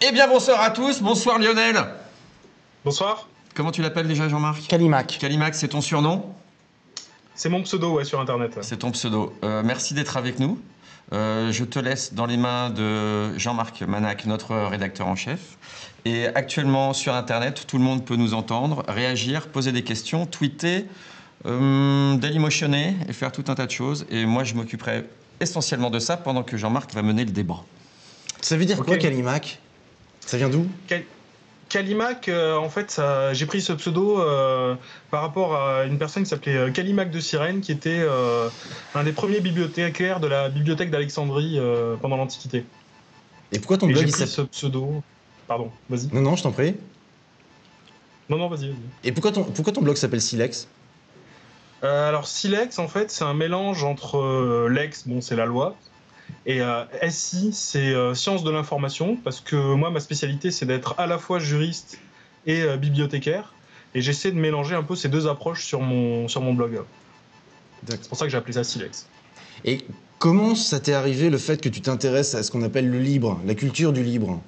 Eh bien bonsoir à tous, bonsoir Lionel. Bonsoir. Comment tu l'appelles déjà Jean-Marc? Calimac. Calimac, c'est ton surnom? C'est mon pseudo ouais, sur internet. C'est ton pseudo. Merci d'être avec nous. Je te laisse dans les mains de Jean-Marc Manac, notre rédacteur en chef. Et actuellement sur internet, tout le monde peut nous entendre, réagir, poser des questions, tweeter, dailymotionner et faire tout un tas de choses. Et moi je m'occuperai essentiellement de ça pendant que Jean-Marc va mener le débat. Ça veut dire quoi, Calimac? Ça vient d'où? Calimac, en fait, j'ai pris ce pseudo par rapport à une personne qui s'appelait Calimac de Cyrène, qui était un des premiers bibliothécaires de la bibliothèque d'Alexandrie pendant l'Antiquité. Et pourquoi ton blog j'ai pris ce pseudo... Pardon, vas-y. Non, je t'en prie. Non, vas-y. Et pourquoi ton blog s'appelle Silex? Alors, Silex, en fait, c'est un mélange entre Lex, bon, c'est la loi, et SI, c'est sciences de l'information, parce que moi, ma spécialité, c'est d'être à la fois juriste et bibliothécaire, et j'essaie de mélanger un peu ces deux approches sur mon blog. C'est pour ça que j'ai appelé ça Silex. Et comment ça t'est arrivé le fait que tu t'intéresses à ce qu'on appelle le libre, la culture du libre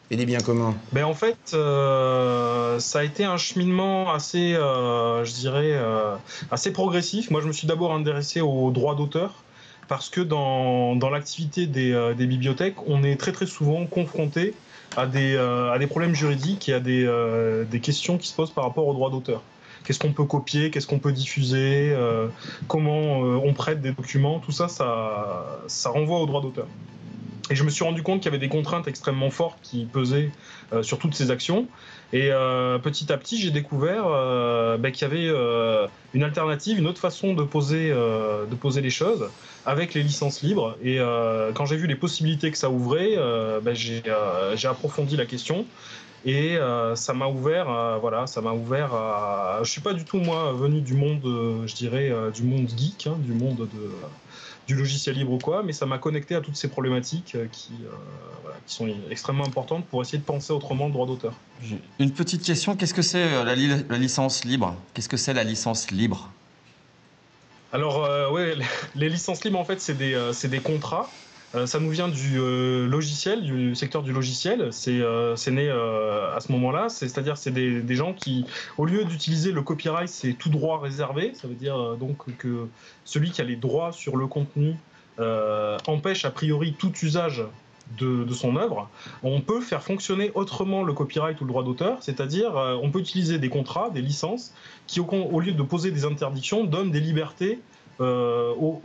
et des biens communs? Ben en fait, ça a été un cheminement assez, je dirais, assez progressif. Moi, je me suis d'abord intéressé aux droits d'auteur, parce que dans l'activité des bibliothèques, on est très très souvent confronté à des problèmes juridiques et à des questions qui se posent par rapport aux droits d'auteur. Qu'est-ce qu'on peut copier, qu'est-ce qu'on peut diffuser, comment on prête des documents, tout ça, ça renvoie aux droits d'auteur. Et je me suis rendu compte qu'il y avait des contraintes extrêmement fortes qui pesaient sur toutes ces actions. Et petit à petit, j'ai découvert qu'il y avait une alternative, une autre façon de poser les choses avec les licences libres. Et quand j'ai vu les possibilités que ça ouvrait, j'ai approfondi la question. Et ça m'a ouvert, je suis pas du tout moi venu du monde, je dirais, du monde geek, hein, du monde du logiciel libre ou quoi, mais ça m'a connecté à toutes ces problématiques qui sont extrêmement importantes pour essayer de penser autrement le droit d'auteur. Une petite question, qu'est-ce que c'est la licence libre? Qu'est-ce que c'est la licence libre? Alors, les licences libres, en fait, c'est des contrats. Ça nous vient du logiciel, du secteur du logiciel. C'est né à ce moment-là. C'est-à-dire, c'est des gens qui, au lieu d'utiliser le copyright, c'est tout droit réservé. Ça veut dire donc que celui qui a les droits sur le contenu empêche a priori tout usage de son œuvre. On peut faire fonctionner autrement le copyright ou le droit d'auteur, c'est-à-dire on peut utiliser des contrats, des licences, qui au lieu de poser des interdictions, donnent des libertés aux...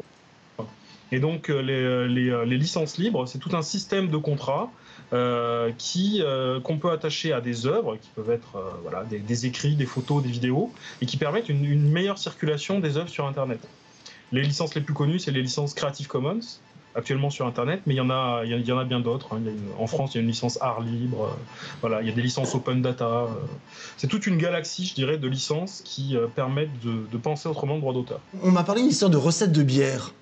Et donc les licences libres, c'est tout un système de contrats qu'on peut attacher à des œuvres, qui peuvent être des écrits, des photos, des vidéos, et qui permettent une meilleure circulation des œuvres sur Internet. Les licences les plus connues, c'est les licences Creative Commons, actuellement sur Internet, mais il y en a bien d'autres. Hein. En France, il y a une licence art libre, il y a des licences open data. C'est toute une galaxie, je dirais, de licences qui permettent de penser autrement le droit d'auteur. On m'a parlé d'une histoire de recette de bière.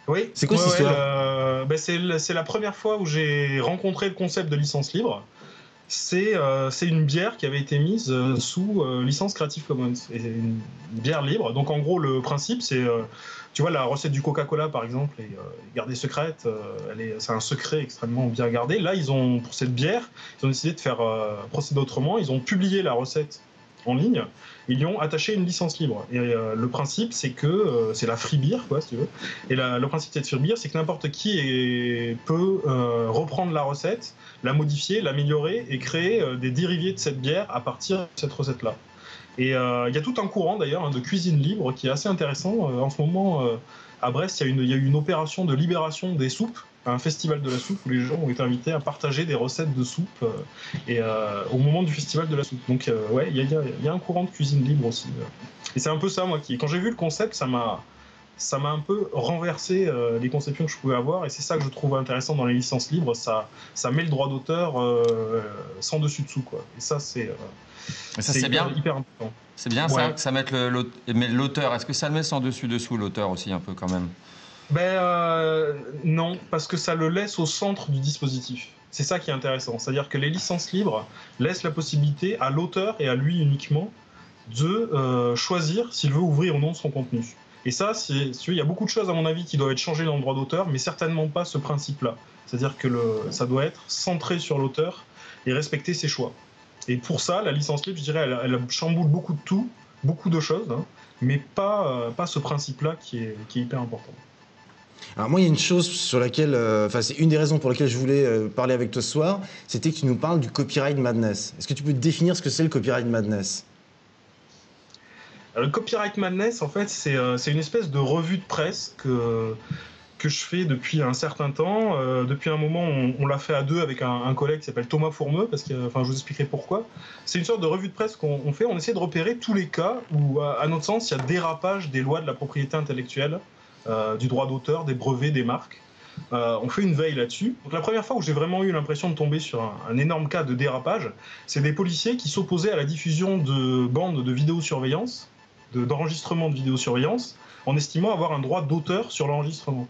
Oui. C'est quoi cette histoire? C'est la première fois où j'ai rencontré le concept de licence libre. C'est une bière qui avait été mise sous licence Creative Commons. Et une bière libre. Donc en gros, le principe, c'est... tu vois, la recette du Coca-Cola, par exemple, est gardée secrète. C'est un secret extrêmement bien gardé. Là, pour cette bière, ils ont décidé de faire procéder autrement. Ils ont publié la recette en ligne. Ils y ont attaché une licence libre. Et le principe, c'est que c'est la free beer, quoi, si tu veux. Et le principe de cette free beer, c'est que n'importe qui peut reprendre la recette, la modifier, l'améliorer et créer des dérivés de cette bière à partir de cette recette-là. Et il y a tout un courant d'ailleurs de cuisine libre qui est assez intéressant. En ce moment, à Brest, il y a eu une opération de libération des soupes, un festival de la soupe où les gens ont été invités à partager des recettes de soupe au moment du festival de la soupe. Donc il y a un courant de cuisine libre aussi. Et c'est un peu ça, moi, quand j'ai vu le concept, ça m'a un peu renversé les conceptions que je pouvais avoir, et c'est ça que je trouve intéressant dans les licences libres. Ça met le droit d'auteur sans dessus dessous, quoi. Et ça, c'est bien. Hyper important. C'est bien ça, que ça mette l'auteur. Est-ce que ça le met sans dessus-dessous l'auteur aussi, un peu quand même? Non, parce que ça le laisse au centre du dispositif. C'est ça qui est intéressant. C'est-à-dire que les licences libres laissent la possibilité à l'auteur et à lui uniquement de choisir s'il veut ouvrir ou non son contenu. Et ça, il y a beaucoup de choses, à mon avis, qui doivent être changées dans le droit d'auteur, mais certainement pas ce principe-là. C'est-à-dire que ça doit être centré sur l'auteur et respecter ses choix. Et pour ça, la licence libre, je dirais, elle chamboule beaucoup de tout, beaucoup de choses, hein, mais pas ce principe-là qui est hyper important. Alors moi, il y a une chose sur laquelle, c'est une des raisons pour lesquelles je voulais parler avec toi ce soir, c'était que tu nous parles du copyright madness. Est-ce que tu peux définir ce que c'est le copyright madness ? Le copyright madness, en fait, c'est une espèce de revue de presse que je fais depuis un certain temps. Depuis un moment, on l'a fait à deux avec un collègue qui s'appelle Thomas Fourmeux, je vous expliquerai pourquoi. C'est une sorte de revue de presse qu'on fait. On essaie de repérer tous les cas où, à notre sens, il y a dérapage des lois de la propriété intellectuelle, du droit d'auteur, des brevets, des marques. On fait une veille là-dessus. Donc la première fois où j'ai vraiment eu l'impression de tomber sur un énorme cas de dérapage, c'est des policiers qui s'opposaient à la diffusion de bandes de vidéosurveillance, d'enregistrement de vidéosurveillance, en estimant avoir un droit d'auteur sur l'enregistrement.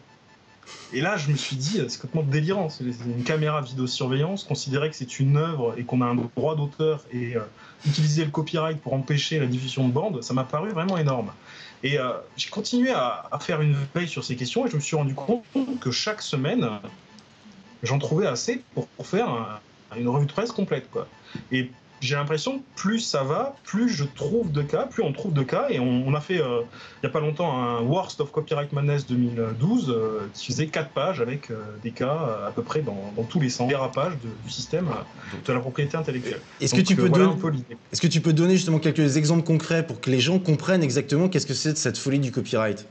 Et là, je me suis dit, c'est complètement délirant. C'est une caméra de vidéosurveillance, considérer que c'est une œuvre et qu'on a un droit d'auteur et utiliser le copyright pour empêcher la diffusion de bandes, ça m'a paru vraiment énorme. Et j'ai continué à faire une veille sur ces questions et je me suis rendu compte que chaque semaine, j'en trouvais assez pour faire une revue de presse complète, quoi. Et j'ai l'impression que plus ça va, plus on trouve de cas. Et on a fait, il n'y a pas longtemps, un Worst of Copyright Madness 2012 qui faisait 4 pages avec des cas à peu près dans tous les sens, dérapage du système de la propriété intellectuelle. Est-ce que tu peux donner justement quelques exemples concrets pour que les gens comprennent exactement qu'est-ce que c'est de cette folie du copyright ?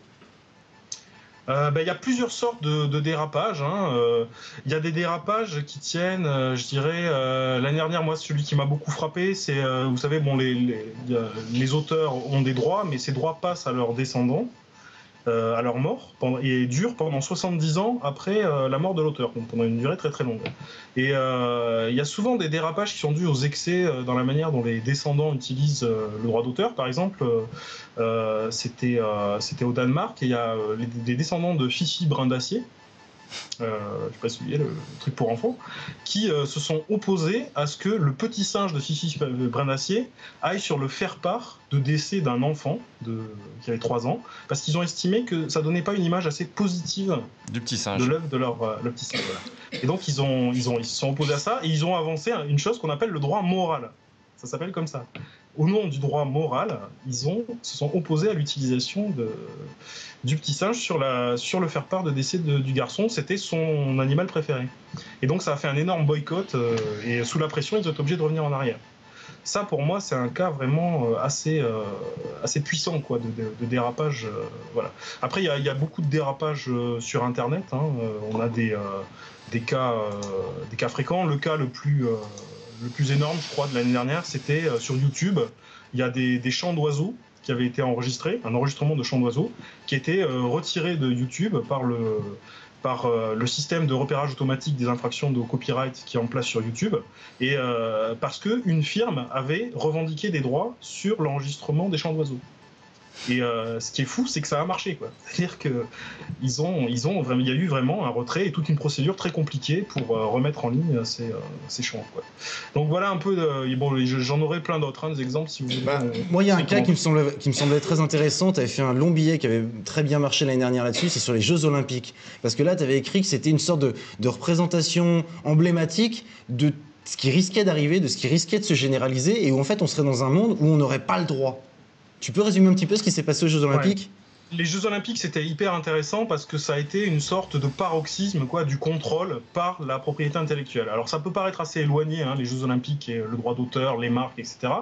Y a plusieurs sortes de dérapages. Il y a des dérapages qui tiennent, je dirais, l'année dernière, moi, celui qui m'a beaucoup frappé, c'est, vous savez, bon, les auteurs ont des droits, mais ces droits passent à leurs descendants, à leur mort, et durent pendant 70 ans après la mort de l'auteur, donc pendant une durée très très longue. Et il y a souvent des dérapages qui sont dus aux excès dans la manière dont les descendants utilisent le droit d'auteur. Par exemple, c'était au Danemark, et il y a des descendants de Fifi Brindacier, je ne sais pas si vous voyez le truc pour enfants, qui se sont opposés à ce que le petit singe de Fifi Brindacier aille sur le faire-part de décès d'un enfant qui avait 3 ans, parce qu'ils ont estimé que ça donnait pas une image assez positive du petit singe. De l'œuvre de le petit singe. Voilà. Et donc ils se sont opposés à ça, et ils ont avancé une chose qu'on appelle le droit moral. Ça s'appelle comme ça. Au nom du droit moral, se sont opposés à l'utilisation du petit singe sur le faire-part de décès du garçon. C'était son animal préféré. Et donc ça a fait un énorme boycott, et sous la pression, ils ont été obligés de revenir en arrière. Ça, pour moi, c'est un cas vraiment assez puissant, quoi, de dérapage. Voilà. Après, il y a beaucoup de dérapages sur Internet. On a des cas fréquents. Le cas le plus énorme, je crois, de l'année dernière, c'était sur YouTube. Il y a des chants d'oiseaux qui avaient été enregistrés, un enregistrement de chants d'oiseaux, qui était retiré de YouTube par le système de repérage automatique des infractions de copyright qui est en place sur YouTube, et parce qu'une firme avait revendiqué des droits sur l'enregistrement des chants d'oiseaux. Et ce qui est fou, c'est que ça a marché, quoi. C'est-à-dire qu'il y a eu vraiment un retrait et toute une procédure très compliquée pour remettre en ligne ces chants, quoi. Donc voilà un peu. J'en aurais plein d'autres, des exemples si vous voulez. Moi, il y a un cas qui me semblait très intéressant. Tu avais fait un long billet qui avait très bien marché l'année dernière là-dessus. C'est sur les Jeux Olympiques, parce que là, tu avais écrit que c'était une sorte de représentation emblématique de ce qui risquait d'arriver, de ce qui risquait de se généraliser, et où en fait, on serait dans un monde où on n'aurait pas le droit. Tu peux résumer un petit peu ce qui s'est passé aux Jeux Olympiques ? Les Jeux Olympiques, c'était hyper intéressant parce que ça a été une sorte de paroxysme, quoi, du contrôle par la propriété intellectuelle. Alors ça peut paraître assez éloigné, les Jeux Olympiques et le droit d'auteur, les marques, etc.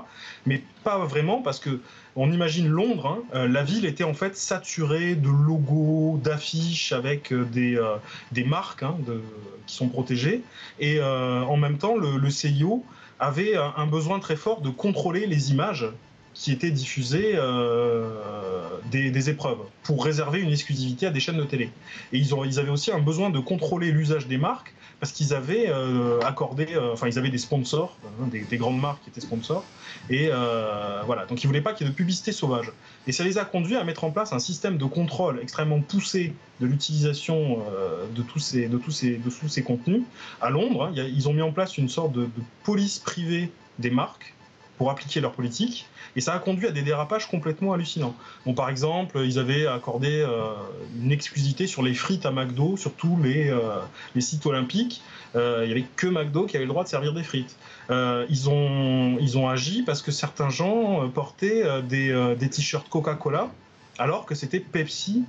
Mais pas vraiment, parce que on imagine Londres, la ville était en fait saturée de logos, d'affiches avec des marques qui sont protégées. Et en même temps, le CIO avait un besoin très fort de contrôler les images qui étaient diffusées des épreuves pour réserver une exclusivité à des chaînes de télé. Et ils avaient aussi un besoin de contrôler l'usage des marques parce qu'ils avaient ils avaient des sponsors, des grandes marques qui étaient sponsors. Et voilà, donc ils voulaient pas qu'il y ait de publicité sauvage. Et ça les a conduits à mettre en place un système de contrôle extrêmement poussé de l'utilisation de tous ces contenus. À Londres, ils ont mis en place une sorte de police privée des marques pour appliquer leur politique, et ça a conduit à des dérapages complètement hallucinants. Bon, par exemple, ils avaient accordé une exclusivité sur les frites à McDo, sur tous les sites olympiques. Il n'y avait que McDo qui avait le droit de servir des frites. Ils ont agi parce que certains gens portaient des t-shirts Coca-Cola, alors que c'était Pepsi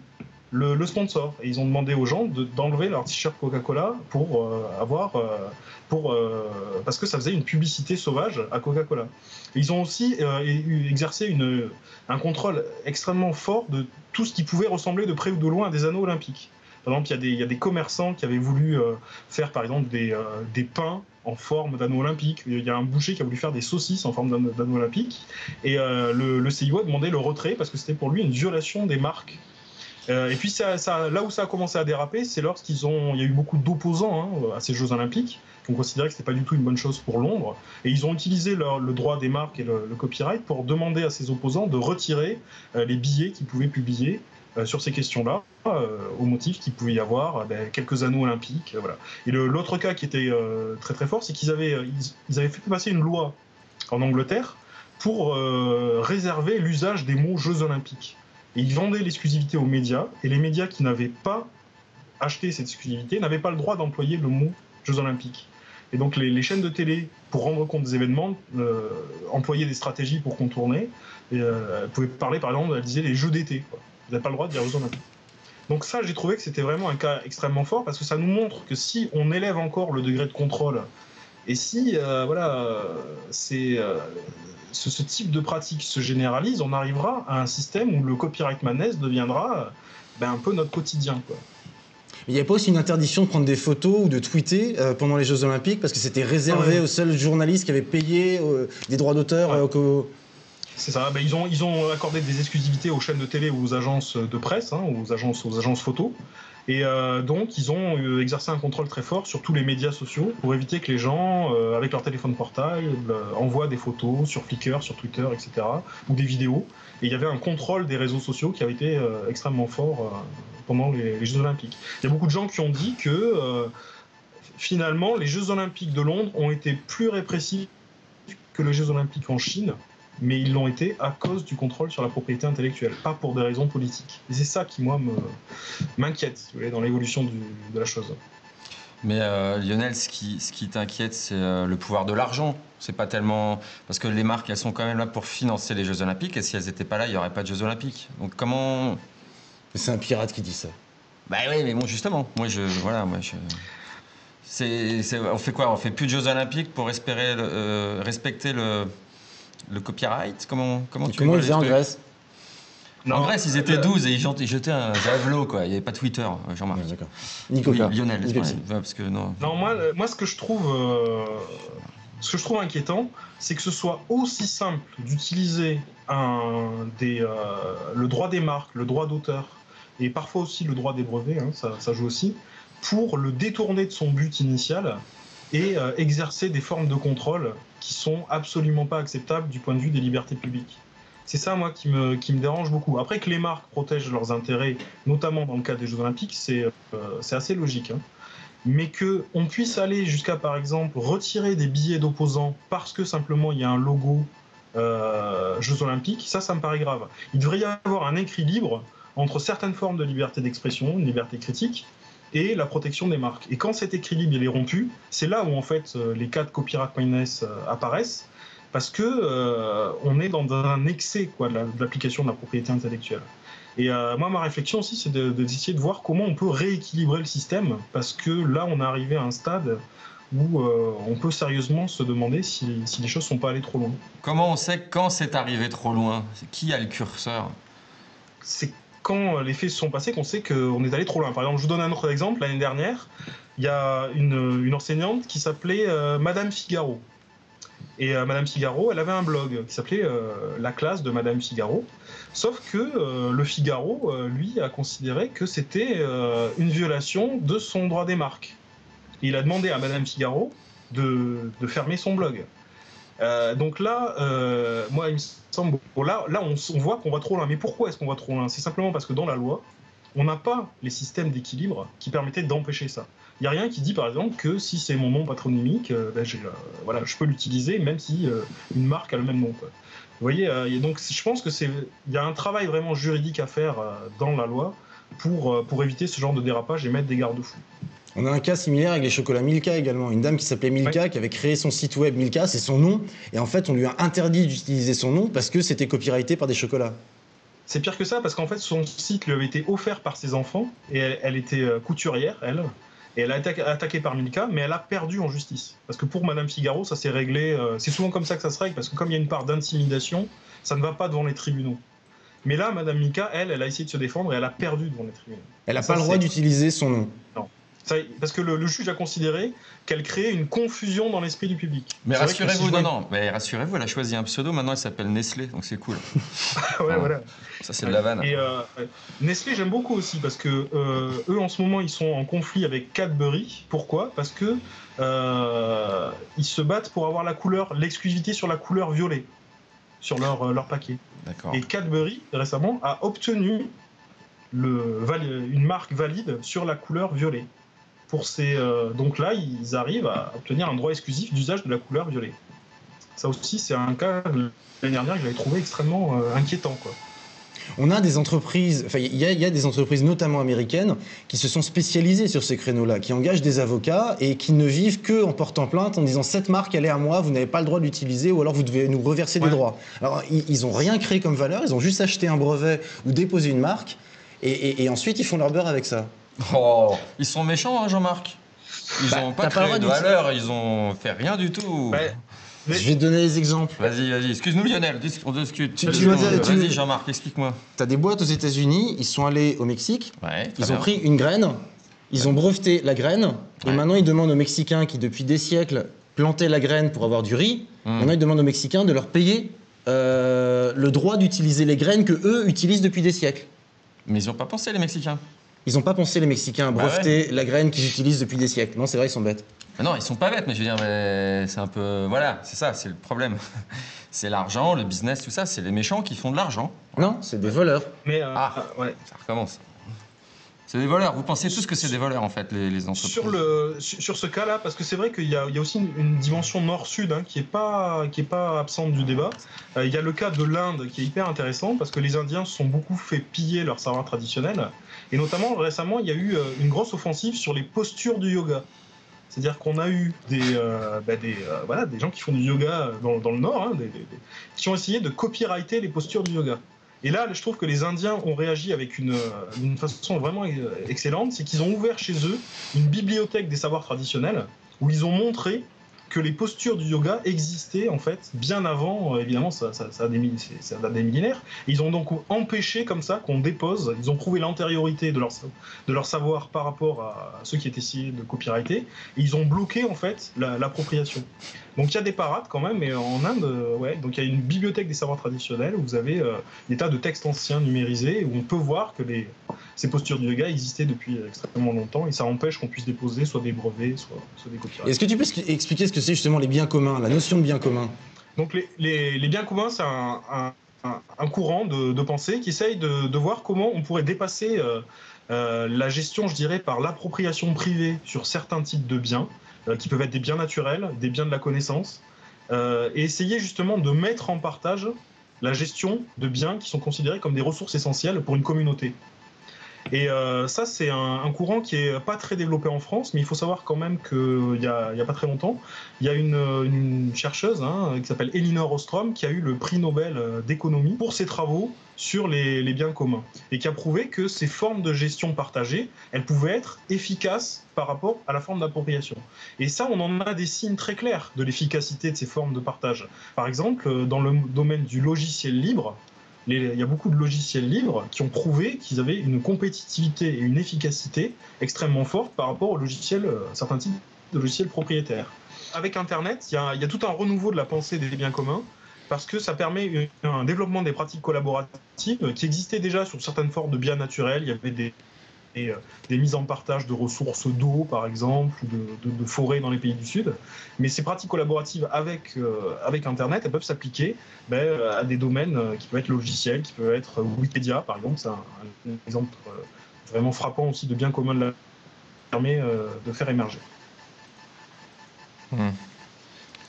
le sponsor. Et ils ont demandé aux gens d'enlever leur t-shirt Coca-Cola parce que ça faisait une publicité sauvage à Coca-Cola. Et ils ont aussi exercé un contrôle extrêmement fort de tout ce qui pouvait ressembler de près ou de loin à des anneaux olympiques. Par exemple, il y a des commerçants qui avaient voulu faire par exemple des pains en forme d'anneau olympique. Il y a un boucher qui a voulu faire des saucisses en forme d'anneau olympique. Et le CIO a demandé le retrait parce que c'était pour lui une violation des marques. Et puis là où ça a commencé à déraper, c'est il y a eu beaucoup d'opposants à ces Jeux Olympiques qui ont considéré que c'était pas du tout une bonne chose pour Londres, et ils ont utilisé le droit des marques et le copyright pour demander à ces opposants de retirer les billets qu'ils pouvaient publier sur ces questions-là, au motif qu'il pouvait y avoir quelques anneaux olympiques. Voilà. Et l'autre cas qui était très très fort, c'est qu'ils avaient fait passer une loi en Angleterre pour réserver l'usage des mots Jeux Olympiques. Et ils vendaient l'exclusivité aux médias, et les médias qui n'avaient pas acheté cette exclusivité n'avaient pas le droit d'employer le mot Jeux Olympiques. Et donc les chaînes de télé, pour rendre compte des événements, employaient des stratégies pour contourner. Elles pouvaient parler, par exemple, elles disaient les Jeux d'été. Ils n'avaient pas le droit de dire Jeux Olympiques. Donc ça, j'ai trouvé que c'était vraiment un cas extrêmement fort, parce que ça nous montre que si on élève encore le degré de contrôle, et si ce type de pratique se généralise, on arrivera à un système où le copyright madness deviendra un peu notre quotidien, quoi. Il n'y a pas aussi une interdiction de prendre des photos ou de tweeter pendant les Jeux Olympiques parce que c'était réservé aux seuls journalistes qui avaient payé des droits d'auteur C'est ça, ils ont accordé des exclusivités aux chaînes de télé ou aux agences de presse, aux agences photo. Et donc, ils ont exercé un contrôle très fort sur tous les médias sociaux pour éviter que les gens, avec leur téléphone portable, envoient des photos sur Flickr, sur Twitter, etc., ou des vidéos. Et il y avait un contrôle des réseaux sociaux qui avait été extrêmement fort pendant les Jeux Olympiques. Il y a beaucoup de gens qui ont dit que finalement, les Jeux Olympiques de Londres ont été plus répressifs que les Jeux Olympiques en Chine, mais ils l'ont été à cause du contrôle sur la propriété intellectuelle, pas pour des raisons politiques. Et c'est ça qui, moi, m'inquiète, si vous voulez, dans l'évolution de la chose. Mais Lionel, ce qui t'inquiète, c'est le pouvoir de l'argent. C'est pas tellement... Parce que les marques, elles sont quand même là pour financer les Jeux Olympiques, et si elles n'étaient pas là, il n'y aurait pas de Jeux Olympiques. Donc comment... C'est un pirate qui dit ça. Bah oui, mais bon, justement, on fait quoi? On fait plus de Jeux Olympiques pour respecter le copyright? Comment ils faisaient en Grèce? En Grèce, ils étaient 12 et ils jetaient un javelot, quoi. Il n'y avait pas Twitter, Jean-Marc. Ouais, d'accord. Nicolas. Oui, Lionel, parce que non. Non, moi, ce que je trouve inquiétant, c'est que ce soit aussi simple d'utiliser le droit des marques, le droit d'auteur, et parfois aussi le droit des brevets, ça joue aussi, pour le détourner de son but initial et exercer des formes de contrôle qui sont absolument pas acceptables du point de vue des libertés publiques. C'est ça, moi, qui me dérange beaucoup. Après que les marques protègent leurs intérêts, notamment dans le cas des Jeux Olympiques, c'est assez logique. Mais qu'on puisse aller jusqu'à, par exemple, retirer des billets d'opposants parce que simplement il y a un logo Jeux Olympiques, ça me paraît grave. Il devrait y avoir un équilibre entre certaines formes de liberté d'expression, une liberté critique, et la protection des marques. Et quand cet équilibre est rompu, c'est là où en fait les cas de copyright madness apparaissent, parce que on est dans un excès de l'application de la propriété intellectuelle. Et moi, ma réflexion aussi, c'est d'essayer de voir comment on peut rééquilibrer le système, parce que là, on est arrivé à un stade où on peut sérieusement se demander si les choses ne sont pas allées trop loin. Comment on sait quand c'est arrivé trop loin? Qui a le curseur? C'est quand les faits se sont passés qu'on sait qu'on est allé trop loin. Par exemple, je vous donne un autre exemple. L'année dernière, il y a une enseignante qui s'appelait Madame Figaro. Et Madame Figaro, elle avait un blog qui s'appelait La classe de Madame Figaro. Sauf que le Figaro, lui, a considéré que c'était une violation de son droit des marques. Et il a demandé à Madame Figaro de fermer son blog. Donc là, moi, il me semble... Bon, là on voit qu'on va trop loin. Mais pourquoi est-ce qu'on va trop loin? C'est simplement parce que dans la loi, on n'a pas les systèmes d'équilibre qui permettaient d'empêcher ça. Il n'y a rien qui dit par exemple que si c'est mon nom patronymique, voilà, je peux l'utiliser même si une marque a le même nom, quoi. Vous voyez, donc je pense qu'il y a un travail vraiment juridique à faire dans la loi pour éviter ce genre de dérapage et mettre des garde-fous. On a un cas similaire avec les chocolats Milka également. Une dame qui s'appelait Milka, qui avait créé son site web Milka, c'est son nom. Et en fait, on lui a interdit d'utiliser son nom parce que c'était copyrighté par des chocolats. C'est pire que ça, parce qu'en fait, son site lui avait été offert par ses enfants, et elle était couturière, elle, et elle a été attaquée par Milka, mais elle a perdu en justice. Parce que pour Madame Figaro, ça s'est réglé, c'est souvent comme ça que ça se règle, parce que comme il y a une part d'intimidation, ça ne va pas devant les tribunaux. Mais là, Madame Milka, elle a essayé de se défendre, et elle a perdu devant les tribunaux. Elle n'a pas le droit d'utiliser son nom. Non. Ça, parce que le juge a considéré qu'elle créait une confusion dans l'esprit du public. Mais rassurez-vous, mais rassurez-vous, elle a choisi un pseudo, maintenant elle s'appelle Nestlé, donc c'est cool. Ouais, voilà. Ça, c'est de la vanne. Et Nestlé, j'aime beaucoup aussi, parce que eux, en ce moment, ils sont en conflit avec Cadbury. Pourquoi ? Parce que ils se battent pour avoir l'exclusivité sur la couleur violet, sur leur paquet. D'accord. Et Cadbury, récemment, a obtenu une marque valide sur la couleur violet. Donc là, ils arrivent à obtenir un droit exclusif d'usage de la couleur violet. Ça aussi, c'est un cas l'année dernière que j'avais trouvé extrêmement inquiétant, quoi. On a des entreprises, enfin il y a des entreprises notamment américaines qui se sont spécialisées sur ces créneaux-là, qui engagent des avocats et qui ne vivent que en portant plainte en disant cette marque elle est à moi, vous n'avez pas le droit de l'utiliser ou alors vous devez nous reverser des droits. Alors ils ont rien créé comme valeur, ils ont juste acheté un brevet ou déposé une marque et ensuite ils font leur beurre avec ça. Oh, ils sont méchants, hein, Jean-Marc. Ils n'ont pas créé de valeur, ils ont fait rien du tout. Je vais te donner des exemples. Vas-y. Excuse-nous Lionel, on discute. Vas-y Jean-Marc, explique-moi. Tu as des boîtes aux États-Unis, ils sont allés au Mexique, ils ont pris une graine, ils ont breveté la graine, et maintenant ils demandent aux Mexicains qui depuis des siècles plantaient la graine pour avoir du riz, maintenant ils demandent aux Mexicains de leur payer le droit d'utiliser les graines que eux utilisent depuis des siècles. Mais ils n'ont pas pensé les Mexicains. Ils n'ont pas pensé les Mexicains à breveter la graine qu'ils utilisent depuis des siècles. Non, c'est vrai, ils sont bêtes. Non, ils sont pas bêtes, mais je veux dire, c'est un peu... Voilà, c'est ça, c'est le problème. C'est l'argent, le business, tout ça, c'est les méchants qui font de l'argent. Non, c'est des voleurs. Mais ça recommence. C'est des voleurs. Vous pensez tous que c'est des voleurs, en fait, les entreprises. Sur ce cas-là, parce que c'est vrai qu'il y a aussi une dimension nord-sud qui est pas absente du débat. Il y a le cas de l'Inde qui est hyper intéressant, parce que les Indiens se sont beaucoup fait piller leur savoir traditionnel. Et notamment, récemment, il y a eu une grosse offensive sur les postures du yoga. C'est-à-dire qu'on a eu des gens qui font du yoga dans le Nord, qui ont essayé de copyrighter les postures du yoga. Et là, je trouve que les Indiens ont réagi avec d'une façon vraiment excellente, c'est qu'ils ont ouvert chez eux une bibliothèque des savoirs traditionnels où ils ont montré que les postures du yoga existaient en fait bien avant, évidemment ça a des millénaires, et ils ont donc empêché comme ça qu'on dépose, ils ont prouvé l'antériorité de leur savoir par rapport à ceux qui étaient essayés de copyrighter, et ils ont bloqué en fait l'appropriation. Donc il y a des parades quand même, mais en Inde, donc il y a une bibliothèque des savoirs traditionnels où vous avez des tas de textes anciens numérisés, où on peut voir que ces postures du yoga existaient depuis extrêmement longtemps, et ça empêche qu'on puisse déposer soit des brevets, soit des copyrights. Est-ce que tu peux expliquer ce que c'est justement les biens communs, la notion de bien commun ? Donc les biens communs, c'est un courant de pensée qui essaye de voir comment on pourrait dépasser la gestion, je dirais, par l'appropriation privée sur certains types de biens, qui peuvent être des biens naturels, des biens de la connaissance, et essayer justement de mettre en partage la gestion de biens qui sont considérés comme des ressources essentielles pour une communauté. Et ça, c'est un courant qui est pas très développé en France, mais il faut savoir quand même qu'il y a pas très longtemps, il y a une chercheuse qui s'appelle Elinor Ostrom qui a eu le prix Nobel d'économie pour ses travaux sur les biens communs et qui a prouvé que ces formes de gestion partagée, elles pouvaient être efficaces par rapport à la forme d'appropriation. Et ça, on en a des signes très clairs de l'efficacité de ces formes de partage. Par exemple, dans le domaine du logiciel libre, il y a beaucoup de logiciels libres qui ont prouvé qu'ils avaient une compétitivité et une efficacité extrêmement forte par rapport aux certains types de logiciels propriétaires. Avec Internet, il y a tout un renouveau de la pensée des biens communs parce que ça permet un développement des pratiques collaboratives qui existaient déjà sur certaines formes de biens naturels. Il y avait des mises en partage de ressources d'eau, par exemple, ou de forêts dans les pays du Sud. Mais ces pratiques collaboratives avec Internet, elles peuvent s'appliquer à des domaines qui peuvent être logiciels, qui peuvent être Wikipédia, par exemple. C'est un exemple vraiment frappant aussi de bien commun de la permet de faire émerger.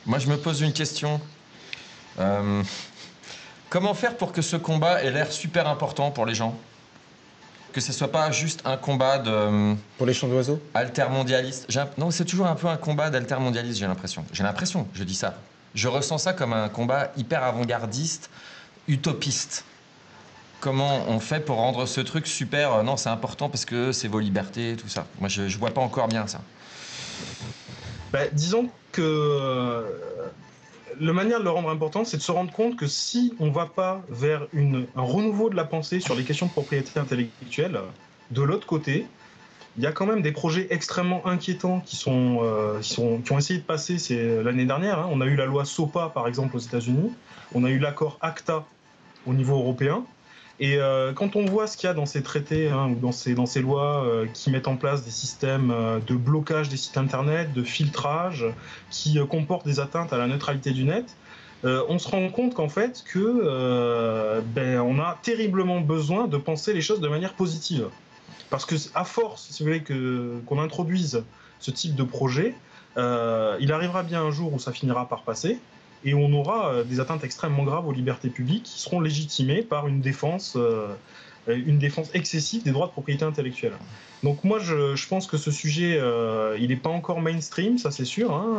Moi, je me pose une question. Comment faire pour que ce combat ait l'air super important pour les gens? Que ce soit pas juste un combat de... Pour les chants d'oiseaux? Altermondialiste. Non, c'est toujours un peu un combat d'altermondialiste, j'ai l'impression. J'ai l'impression, je dis ça. Je ressens ça comme un combat hyper avant-gardiste, utopiste. Comment on fait pour rendre ce truc super... non, c'est important parce que c'est vos libertés, tout ça. Moi, je vois pas encore bien ça. Disons que la manière de le rendre important, c'est de se rendre compte que si on ne va pas vers un renouveau de la pensée sur les questions de propriété intellectuelle, de l'autre côté, il y a quand même des projets extrêmement inquiétants qui ont essayé de passer l'année dernière. Hein. On a eu la loi SOPA, par exemple, aux États-Unis. On a eu l'accord ACTA au niveau européen. Et quand on voit ce qu'il y a dans ces traités, hein, ou dans ces lois qui mettent en place des systèmes de blocage des sites internet, de filtrage, qui comportent des atteintes à la neutralité du net, on se rend compte qu'en fait, on a terriblement besoin de penser les choses de manière positive. Parce que à force, si vous voulez, qu'on introduise ce type de projet, il arrivera bien un jour où ça finira par passer. Et on aura des atteintes extrêmement graves aux libertés publiques qui seront légitimées par une défense excessive des droits de propriété intellectuelle. Donc moi, je pense que ce sujet, il n'est pas encore mainstream, ça c'est sûr. Hein.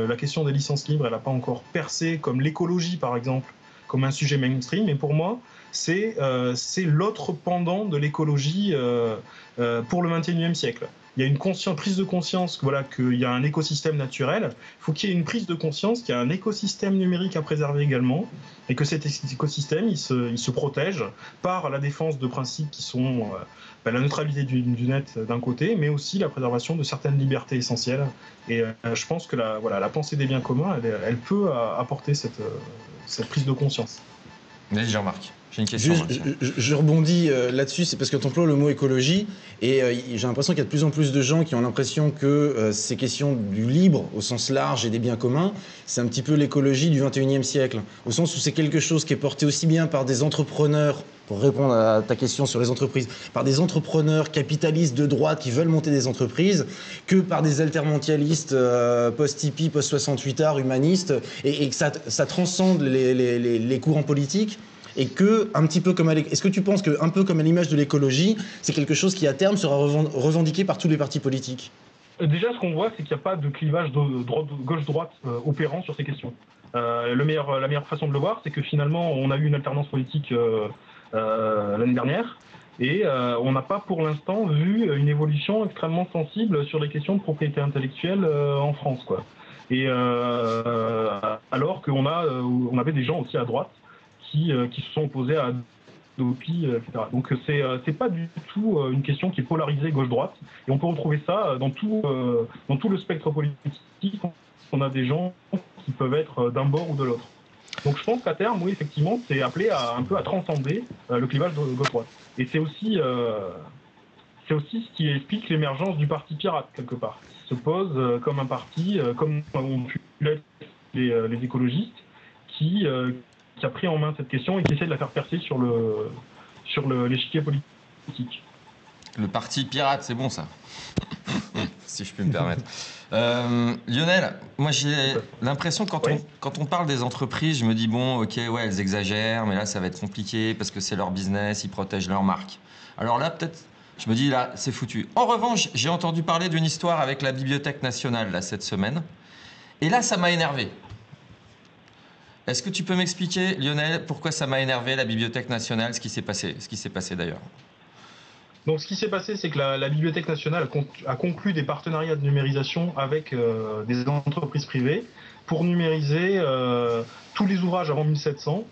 La question des licences libres, elle n'a pas encore percé comme l'écologie, par exemple, comme un sujet mainstream. Mais pour moi, c'est l'autre pendant de l'écologie pour le XXIe siècle. Il y a une prise de conscience qu'il y a un écosystème naturel. Il faut qu'il y ait une prise de conscience qu'il y a un écosystème numérique à préserver également et que cet écosystème, il se protège par la défense de principes qui sont la neutralité du net d'un côté, mais aussi la préservation de certaines libertés essentielles. Et je pense que la pensée des biens communs, elle peut apporter cette prise de conscience. Mais Jean-Marc, j'ai une question. Je rebondis là-dessus, c'est parce que tu emploies le mot écologie, et j'ai l'impression qu'il y a de plus en plus de gens qui ont l'impression que ces questions du libre, au sens large, et des biens communs, c'est un petit peu l'écologie du XXIe siècle, au sens où c'est quelque chose qui est porté aussi bien par des entrepreneurs, pour répondre à ta question sur les entreprises, par des entrepreneurs capitalistes de droite qui veulent monter des entreprises, que par des altermondialistes post-hippie, post-68art, humanistes, et que ça transcende les courants politiques, et que, un petit peu comme est-ce que tu penses qu'un peu comme à l'image de l'écologie, c'est quelque chose qui à terme sera revendiqué par tous les partis politiques? Déjà, ce qu'on voit, c'est qu'il n'y a pas de clivage gauche-droite opérant sur ces questions. La meilleure façon de le voir, c'est que finalement, on a eu une alternance politique l'année dernière, et on n'a pas pour l'instant vu une évolution extrêmement sensible sur les questions de propriété intellectuelle en France, quoi. Et alors on avait des gens aussi à droite qui se sont opposés à Adopi, etc. Donc c'est pas du tout une question qui est polarisée gauche-droite, et on peut retrouver ça dans tout le spectre politique. On a des gens qui peuvent être d'un bord ou de l'autre. Donc je pense qu'à terme, oui, effectivement, c'est appelé un peu à transcender le clivage gauche-droite. Et c'est aussi ce qui explique l'émergence du parti pirate, quelque part. Il se pose comme un parti, comme ont pu l'être les écologistes, qui a pris en main cette question et qui essaie de la faire percer sur l'échiquier politique. Le parti pirate, c'est bon ça. Si je puis me permettre. Lionel, moi j'ai l'impression que quand on parle des entreprises, je me dis bon, ok, ouais, elles exagèrent, mais là ça va être compliqué parce que c'est leur business, ils protègent leur marque. Alors là, peut-être, je me dis là, c'est foutu. En revanche, j'ai entendu parler d'une histoire avec la Bibliothèque nationale là, cette semaine, et là ça m'a énervé. Est-ce que tu peux m'expliquer, Lionel, pourquoi ça m'a énervé la Bibliothèque nationale, ce qui s'est passé d'ailleurs? Donc ce qui s'est passé, c'est que la Bibliothèque nationale a conclu des partenariats de numérisation avec des entreprises privées pour numériser tous les ouvrages avant 1700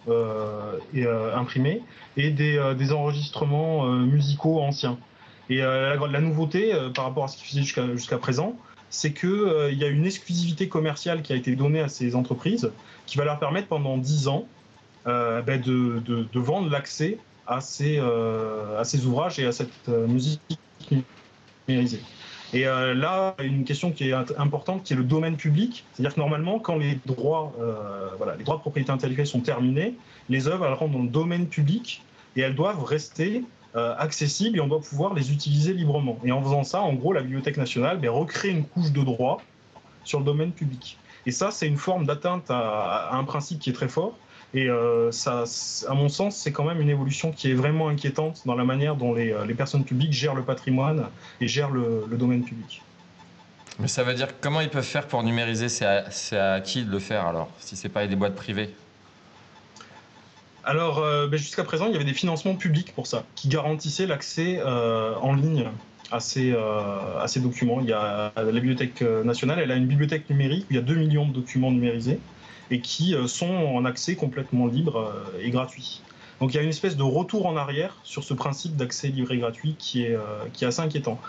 imprimés et des enregistrements musicaux anciens. Et la nouveauté par rapport à ce qu'ils faisaient jusqu'à présent, c'est qu'il y a une exclusivité commerciale qui a été donnée à ces entreprises qui va leur permettre pendant 10 ans de vendre l'accès à ces ouvrages et à cette musique numérisée. Et là, une question qui est importante, qui est le domaine public. C'est-à-dire que normalement, quand les droits de propriété intellectuelle sont terminés, les œuvres elles rentrent dans le domaine public et elles doivent rester accessibles et on doit pouvoir les utiliser librement. Et en faisant ça, en gros, la Bibliothèque nationale recrée une couche de droit sur le domaine public. Et ça, c'est une forme d'atteinte à un principe qui est très fort. Et ça, à mon sens, c'est quand même une évolution qui est vraiment inquiétante dans la manière dont les personnes publiques gèrent le patrimoine et gèrent le domaine public. Mais ça veut dire comment ils peuvent faire pour numériser? C'est à qui de le faire alors, si c'est pas des boîtes privées? Alors, jusqu'à présent, il y avait des financements publics pour ça, qui garantissaient l'accès en ligne à ces documents. Il y a la Bibliothèque nationale, elle a une bibliothèque numérique où il y a 2 millions de documents numérisés et qui sont en accès complètement libre et gratuit. Donc il y a une espèce de retour en arrière sur ce principe d'accès libre et gratuit qui est assez inquiétant.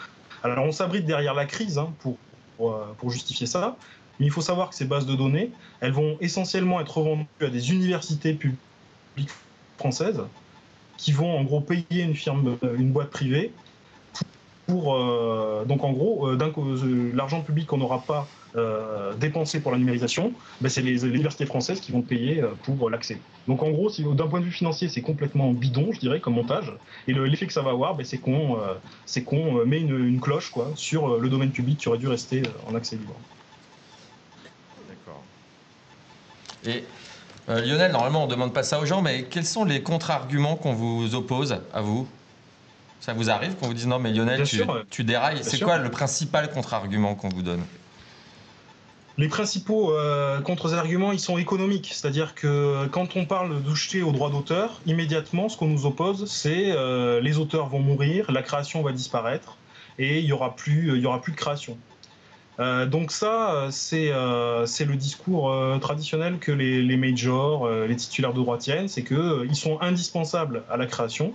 Alors on s'abrite derrière la crise pour justifier ça, mais il faut savoir que ces bases de données, elles vont essentiellement être revendues à des universités publiques françaises qui vont en gros payer une boîte privée pour donc en gros l'argent public qu'on n'aura pas dépensé pour la numérisation, c'est les universités françaises qui vont payer pour l'accès. Donc en gros, d'un point de vue financier, c'est complètement bidon, je dirais, comme montage. Et l'effet que ça va avoir, c'est qu'on met une cloche sur le domaine public qui aurait dû rester en accès libre. D'accord. Et Lionel, normalement, on ne demande pas ça aux gens, mais quels sont les contre-arguments qu'on vous oppose à vous? Ça vous arrive qu'on vous dise non, mais Lionel, tu dérailles? C'est quoi le principal contre-argument qu'on vous donne? Les principaux contre-arguments, ils sont économiques. C'est-à-dire que quand on parle de toucher aux droits d'auteur, immédiatement, ce qu'on nous oppose, c'est les auteurs vont mourir, la création va disparaître et il y aura plus de création. Donc ça, c'est le discours traditionnel que les majors, les titulaires de droit tiennent, c'est qu'ils sont indispensables à la création.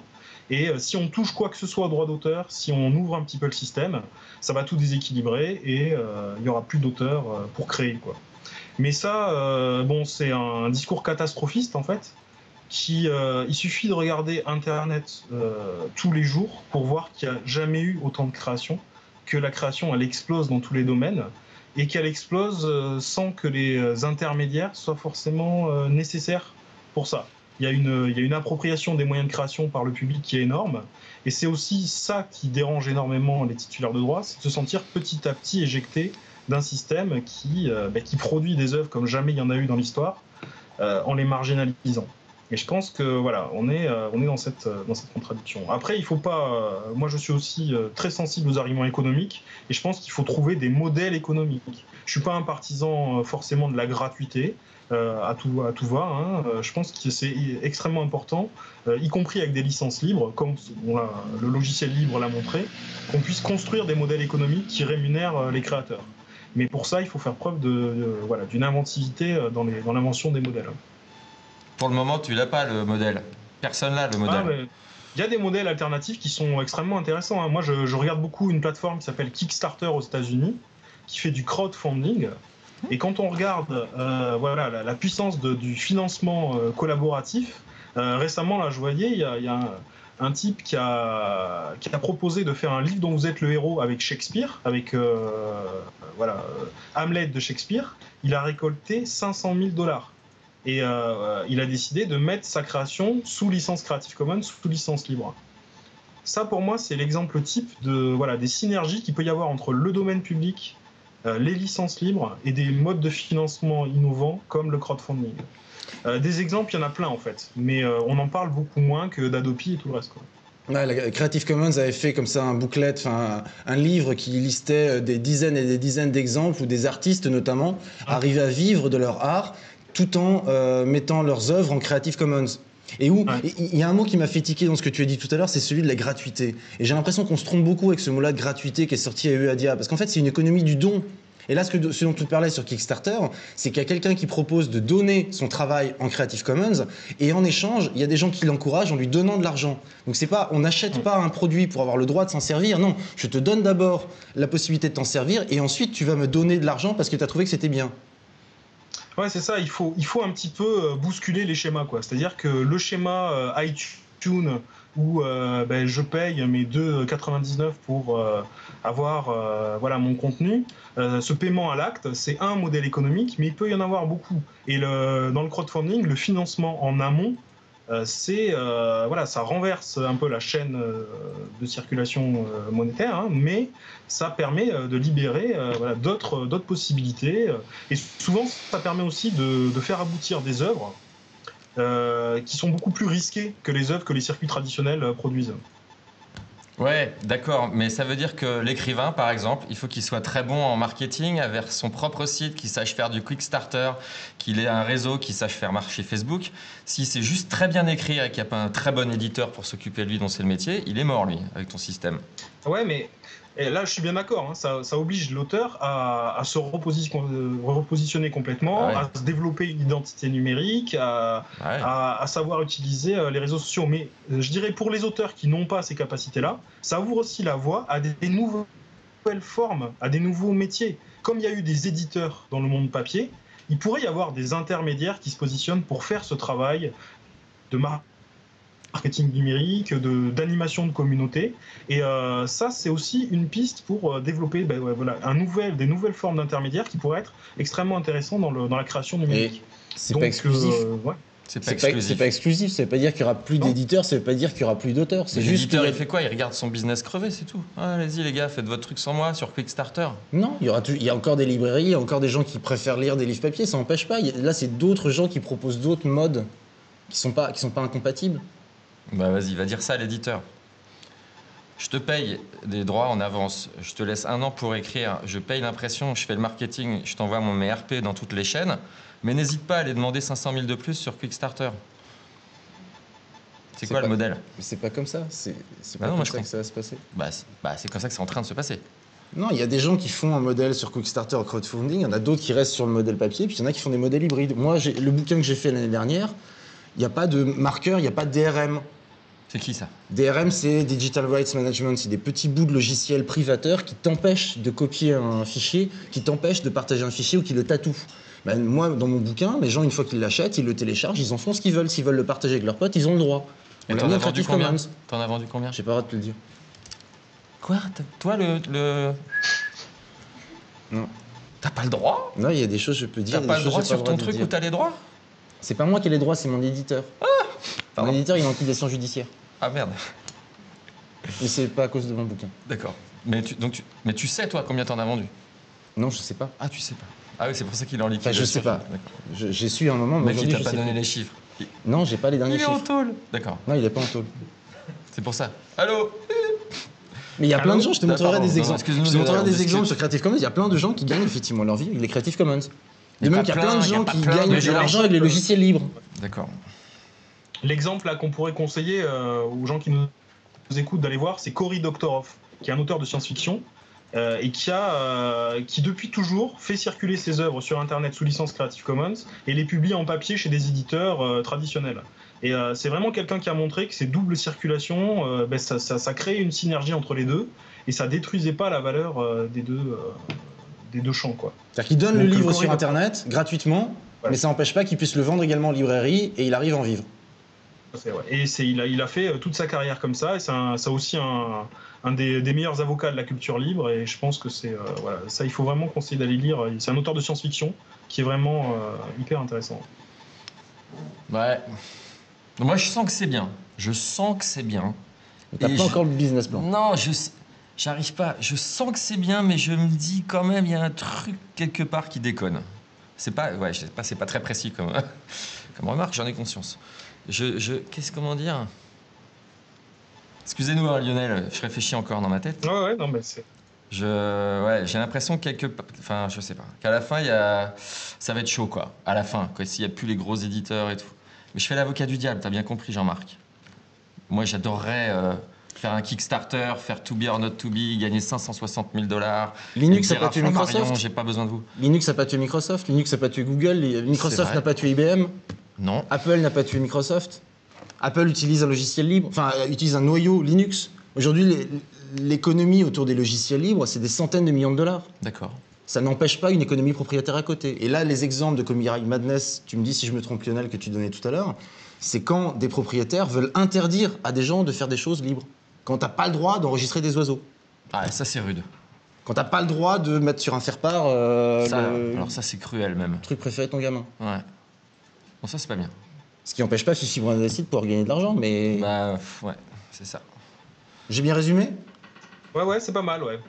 Et si on touche quoi que ce soit au droit d'auteur, si on ouvre un petit peu le système, ça va tout déséquilibrer et il n'y aura plus d'auteurs pour créer, quoi. Mais ça, c'est un discours catastrophiste en fait. Il suffit de regarder Internet tous les jours pour voir qu'il n'y a jamais eu autant de création, que la création elle explose dans tous les domaines et qu'elle explose sans que les intermédiaires soient forcément nécessaires pour ça. Il y a une appropriation des moyens de création par le public qui est énorme. Et c'est aussi ça qui dérange énormément les titulaires de droit, c'est de se sentir petit à petit éjecté d'un système qui produit des œuvres comme jamais il y en a eu dans l'histoire, en les marginalisant. Et je pense que voilà, on est dans cette contradiction. Après, il faut pas. Moi, je suis aussi très sensible aux arguments économiques, et je pense qu'il faut trouver des modèles économiques. Je suis pas un partisan forcément de la gratuité. À tout va. Hein. Je pense que c'est extrêmement important, y compris avec des licences libres, comme le logiciel libre l'a montré, qu'on puisse construire des modèles économiques qui rémunèrent les créateurs. Mais pour ça, il faut faire preuve d'une inventivité dans l'invention des modèles. Pour le moment, tu l'as pas le modèle. Personne n'a le modèle. Il y a des modèles alternatifs qui sont extrêmement intéressants. Hein. Moi, je regarde beaucoup une plateforme qui s'appelle Kickstarter aux États-Unis, qui fait du crowdfunding. Et quand on regarde la puissance du financement collaboratif, récemment, là, je voyais, il y a un type qui a proposé de faire un livre dont vous êtes le héros avec Shakespeare, avec Hamlet de Shakespeare. Il a récolté $500,000. Et il a décidé de mettre sa création sous licence Creative Commons, sous licence libre. Ça, pour moi, c'est l'exemple type des synergies qu'il peut y avoir entre le domaine public, les licences libres et des modes de financement innovants comme le crowdfunding. Des exemples, il y en a plein en fait, mais on en parle beaucoup moins que d'Adopi et tout le reste, quoi. Ouais, la Creative Commons avait fait comme ça un booklet, un livre qui listait des dizaines et des dizaines d'exemples où des artistes notamment arrivaient à vivre de leur art tout en mettant leurs œuvres en Creative Commons. Et il y a un mot qui m'a fait tiquer dans ce que tu as dit tout à l'heure, c'est celui de la gratuité. Et j'ai l'impression qu'on se trompe beaucoup avec ce mot-là de gratuité qui est sorti à UADIA, parce qu'en fait c'est une économie du don. Et là, ce dont tu parlais sur Kickstarter, c'est qu'il y a quelqu'un qui propose de donner son travail en Creative Commons, et en échange, il y a des gens qui l'encouragent en lui donnant de l'argent. Donc on n'achète pas un produit pour avoir le droit de s'en servir, non, je te donne d'abord la possibilité de t'en servir, et ensuite tu vas me donner de l'argent parce que tu as trouvé que c'était bien. Ouais, c'est ça, il faut un petit peu bousculer les schémas, quoi. C'est-à-dire que le schéma iTunes où je paye mes 2,99 pour avoir mon contenu, ce paiement à l'acte, c'est un modèle économique, mais il peut y en avoir beaucoup. Et dans le crowdfunding, le financement en amont, voilà, ça renverse un peu la chaîne de circulation monétaire, hein, mais ça permet de libérer voilà, d'autres possibilités. Et souvent, ça permet aussi de faire aboutir des œuvres qui sont beaucoup plus risquées que les œuvres que les circuits traditionnels produisent. Ouais, d'accord, mais ça veut dire que l'écrivain, par exemple, il faut qu'il soit très bon en marketing, avec son propre site, qu'il sache faire du quick starter, qu'il ait un réseau, qu'il sache faire marcher Facebook. Si c'est juste très bien écrire et qu'il n'y a pas un très bon éditeur pour s'occuper de lui, dont c'est le métier, il est mort, lui, avec ton système. Ouais, mais et là, je suis bien d'accord, hein, ça oblige l'auteur à se repositionner complètement, Ah ouais. à se développer une identité numérique, Ouais. à savoir utiliser les réseaux sociaux. Mais je dirais pour les auteurs qui n'ont pas ces capacités-là, ça ouvre aussi la voie à des nouvelles formes, à des nouveaux métiers. Comme il y a eu des éditeurs dans le monde papier, il pourrait y avoir des intermédiaires qui se positionnent pour faire ce travail de marketing numérique, d'animation de communauté. Et ça, c'est aussi une piste pour développer voilà, des nouvelles formes d'intermédiaires qui pourraient être extrêmement intéressants dans la création numérique. Et c'est pas exclusif. Ouais. C'est pas C'est exclusif. pas exclusif, ça veut pas dire qu'il y aura plus Non. d'éditeurs, ça veut pas dire qu'il y aura plus d'auteurs. C'est juste L'éditeur, qu'il y il a- fait quoi? Il regarde son business crever, c'est tout. Ah, allez-y, les gars, faites votre truc sans moi sur Quickstarter. Non, il y a encore des librairies, il y a encore des gens qui préfèrent lire des livres papier, ça n'empêche pas. Là, c'est d'autres gens qui proposent d'autres modes qui sont pas incompatibles. Bah vas-y, va dire ça à l'éditeur. Je te paye des droits en avance, je te laisse 1 an pour écrire, je paye l'impression, je fais le marketing, je t'envoie mes RP dans toutes les chaînes, mais n'hésite pas à aller demander 500 000 de plus sur Quickstarter. C'est quoi pas- le modèle? Mais c'est pas comme ça, c'est Bah pas non, moi, comme je ça que ça va se passer. C'est comme ça que c'est en train de se passer. Non, il y a des gens qui font un modèle sur Quickstarter au crowdfunding, il y en a d'autres qui restent sur le modèle papier, puis il y en a qui font des modèles hybrides. Moi, le bouquin que j'ai fait l'année dernière, il n'y a pas de marqueur, il n'y a pas de DRM. C'est qui ça? DRM, c'est Digital Rights Management, c'est des petits bouts de logiciels privateurs qui t'empêchent de copier un fichier, qui t'empêchent de partager un fichier ou qui le tatouent. Ben, moi, dans mon bouquin, les gens, une fois qu'ils l'achètent, ils le téléchargent, ils en font ce qu'ils veulent. S'ils veulent le partager avec leurs potes, ils ont le droit. Et On l'a t'en mis as en vendu Creative combien? Commons. T'en as vendu combien? J'ai pas le droit de te le dire. Quoi? Toi, Non. T'as pas le droit? Non, il y a des choses, je peux dire. T'as il y a pas des le choses, droit j'ai pas sur ton de truc dire. où t'as les droits? C'est pas moi qui ai les droits, c'est mon éditeur. Mon Pardon. éditeur, il est en liquidation judiciaire. Ah merde, Mais c'est pas à cause de mon bouquin. d'accord. Mais tu sais, toi, combien t'en as vendu? Non, je sais pas. Ah, tu sais pas. Ah oui, c'est pour ça qu'il est en Enfin, liquidation. je sais pas. D'accord. J'ai su à un moment, Le mais mec, il aujourd'hui, t'a je pas sais donné plus. les chiffres. Non, j'ai pas les derniers Il est en chiffres. tôle. D'accord, Non, il est pas en tôle. c'est pour ça. Allô? Mais il y a plein de gens, je te montrerai pardon, des non, exemples. excuse-nous, Je te montrerai on des discute. exemples sur Creative Commons. Il y a plein de gens qui gagnent effectivement leur vie avec les Creative Commons. De Mais même pas qu'il y a plein de plein, y a gens pas qui plein gagnent de de gens. l'argent avec les logiciels libres. D'accord. L'exemple là qu'on pourrait conseiller aux gens qui nous écoutent d'aller voir, c'est Cory Doctorow, qui est un auteur de science-fiction et qui depuis toujours fait circuler ses œuvres sur Internet sous licence Creative Commons et les publie en papier chez des éditeurs traditionnels. Et c'est vraiment quelqu'un qui a montré que ces doubles circulations, ça crée une synergie entre les deux et ça détruisait pas la valeur des deux champs, quoi. C'est-à-dire qu'il donne le Donc, livre Cory sur Internet gratuitement, Voilà. mais ça n'empêche pas qu'il puisse le vendre également en librairie et il arrive à en vivre. Et il a fait toute sa carrière comme ça, et c'est aussi un des meilleurs avocats de la culture libre, et je pense que voilà, ça, il faut vraiment conseiller d'aller lire. C'est un auteur de science-fiction qui est vraiment hyper intéressant. Ouais. Moi, je sens que c'est bien. Je sens que c'est bien. Mais t'as Et pas encore le business plan. Non, j'arrive pas. Je sens que c'est bien, mais je me dis quand même, il y a un truc quelque part qui déconne. C'est pas, ouais, je sais pas, c'est pas très précis comme, comme remarque, j'en ai conscience. Comment dire? Excusez-nous, hein, Lionel, je réfléchis encore dans ma tête. Ouais, non, mais c'est. Ouais, j'ai l'impression enfin, je sais pas, qu'à la fin, ça va être chaud, quoi. À la fin, quoi, s'il y a plus les gros éditeurs et tout. Mais je fais l'avocat du diable, t'as bien compris, Jean-Marc. Moi, j'adorerais faire un Kickstarter, faire To Be or Not To Be, gagner 560 000 $. Linux et n'a pas dire tué à Marion, Microsoft. j'ai pas besoin de vous. Linux n'a pas tué Microsoft. Linux n'a pas tué Google. Microsoft vrai. n'a pas tué IBM. Non. Apple n'a pas tué Microsoft. Apple utilise un logiciel libre, enfin utilise un noyau Linux. Aujourd'hui, l'économie autour des logiciels libres, c'est des centaines de millions de dollars. D'accord. Ça n'empêche pas une économie propriétaire à côté. Et là, les exemples de Copyright Madness, tu me dis si je me trompe, Lionel, que tu donnais tout à l'heure, c'est quand des propriétaires veulent interdire à des gens de faire des choses libres. Quand t'as pas le droit d'enregistrer des oiseaux. Ah, ça, c'est rude. Quand t'as pas le droit de mettre sur un faire-part Ça, le alors ça, c'est cruel, même. truc préféré de ton gamin. Ouais. Bon, ça, c'est pas bien. Ce qui n'empêche pas Fifi Brindisi de pouvoir gagner de l'argent, mais... Bah, ouais, c'est ça. J'ai bien résumé? Ouais, c'est pas mal, ouais.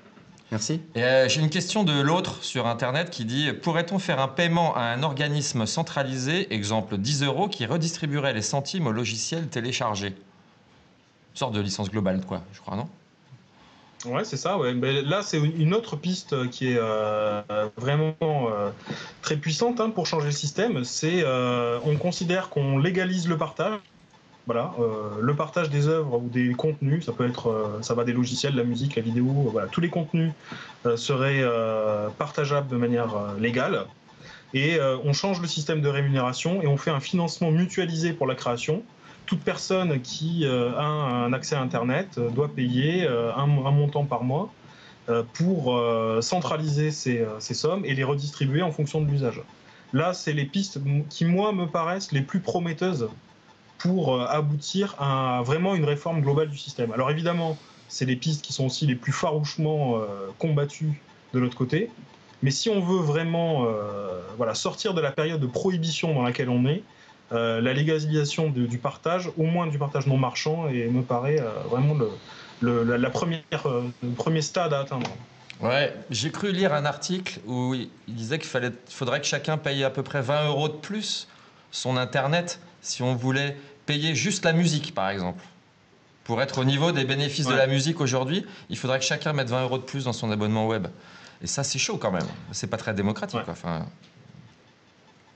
Merci. Et j'ai une question de l'autre sur Internet qui dit « Pourrait-on faire un paiement à un organisme centralisé, exemple 10 €, qui redistribuerait les centimes au logiciel téléchargé ?» Une sorte de licence globale, quoi, je crois, non? Ouais, c'est ça, ouais. Mais là, c'est une autre piste qui est vraiment très puissante hein, pour changer le système. C'est, on considère qu'on légalise le partage. Voilà, le partage des œuvres ou des contenus, ça peut être, ça va des logiciels, la musique, la vidéo, voilà, tous les contenus seraient partageables de manière légale. Et on change le système de rémunération et on fait un financement mutualisé pour la création. Toute personne qui a un accès à Internet doit payer un montant par mois pour centraliser ces sommes et les redistribuer en fonction de l'usage. Là, c'est les pistes qui, moi, me paraissent les plus prometteuses pour aboutir à vraiment une réforme globale du système. Alors évidemment, c'est les pistes qui sont aussi les plus farouchement combattues de l'autre côté. Mais si on veut vraiment voilà, sortir de la période de prohibition dans laquelle on est, la légalisation du partage, au moins du partage non marchand, et me paraît vraiment le premier stade à atteindre. Ouais, j'ai cru lire un article où il disait faudrait que chacun paye à peu près 20 € de plus son Internet si on voulait payer juste la musique, par exemple. Pour être au niveau des bénéfices de la musique aujourd'hui, il faudrait que chacun mette 20 € de plus dans son abonnement web. Et ça, c'est chaud quand même. C'est pas très démocratique, Ouais. quoi. Enfin...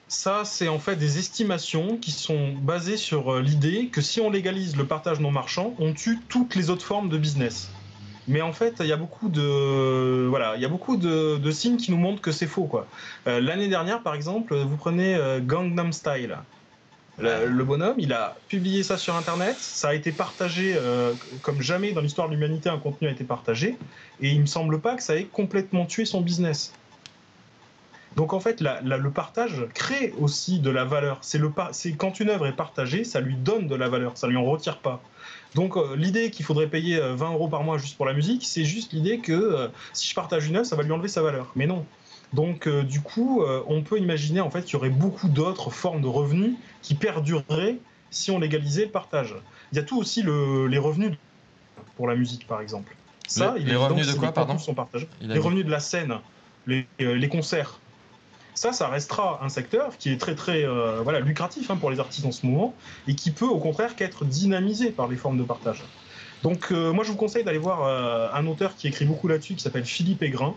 Ça, c'est en fait des estimations qui sont basées sur l'idée que si on légalise le partage non marchand, on tue toutes les autres formes de business. Mais en fait, il y a beaucoup de signes qui nous montrent que c'est faux, quoi. L'année dernière, par exemple, vous prenez Gangnam Style. Le bonhomme, il a publié ça sur Internet, ça a été partagé comme jamais dans l'histoire de l'humanité un contenu a été partagé, et il me semble pas que ça ait complètement tué son business. Donc en fait, le partage crée aussi de la valeur. C'est quand une œuvre est partagée, ça lui donne de la valeur, ça lui en retire pas. Donc l'idée qu'il faudrait payer 20 € par mois juste pour la musique, c'est juste l'idée que si je partage une œuvre, ça va lui enlever sa valeur. Mais non. Donc du coup, on peut imaginer en fait qu'il y aurait beaucoup d'autres formes de revenus qui perdureraient si on légalisait le partage. Il y a tout aussi les revenus pour la musique, par exemple. Ça, il est les revenus évident de que quoi, si les pardon? contenus sont partagés. Les revenus de la scène, les concerts. Ça restera un secteur qui est très très voilà, lucratif hein, pour les artistes en ce moment et qui peut au contraire qu'être dynamisé par les formes de partage. Donc moi je vous conseille d'aller voir un auteur qui écrit beaucoup là-dessus qui s'appelle Philippe Aigrin,